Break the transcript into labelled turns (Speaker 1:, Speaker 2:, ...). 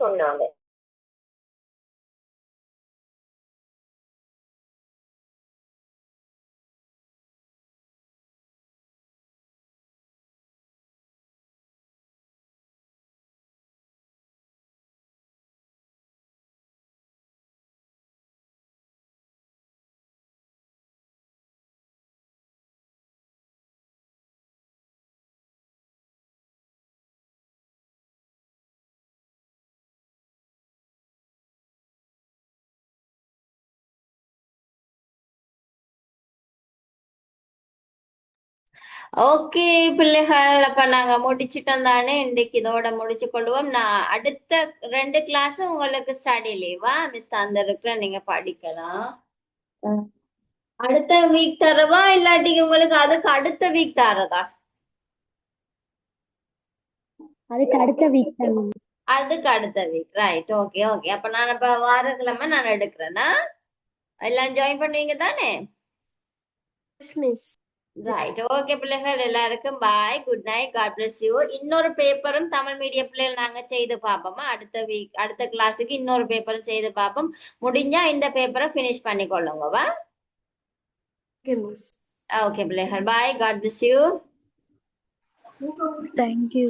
Speaker 1: சொன்னாங்க. ஓகே பிள்ளைகள், அப்ப நாங்க முடிச்சிட்டோம் தானே? இன்றைக்கு இதோட முடிச்சு கொள்வோம். நான் அடுத்த 2 கிளாஸும் உங்களுக்கு ஸ்டடி லீவா மிஸ் தந்திருக்கிறேன், நீங்க படிக்கலாம். அடுத்த வீக் தரவா இல்லாட்டி உங்களுக்கு அதுக்கு அடுத்த வீக் தரதா?
Speaker 2: அதுக்கு அடுத்த வீக் தான்.
Speaker 1: அதுக்கு அடுத்த வீக், ரைட். ஓகே ஓகே, அப்ப நான் இப்ப வாரக்கிழமை நான் எடுக்கிறேன்னா எல்லாம் ஜாயின் பண்ணுவீங்க தானே? ரைட். ஓகே பிள்ளைகள், எல்லாருக்கும் bye, good night, God bless you. இன்னொரு பேப்பரும் தமிழ் மீடியம் பிள்ளைகள் நாங்க செய்து பார்ப்போமா? அடுத்த வீக் அடுத்த கிளாஸுக்கு இன்னொரு பேப்பரும் செய்து பார்ப்போம். முடிஞ்சா இந்த பேப்பரை ஃபினிஷ் பண்ணி கொள்ளுங்கவா? ஓகே பிள்ளைகள், bye, God bless you.
Speaker 2: Thank you.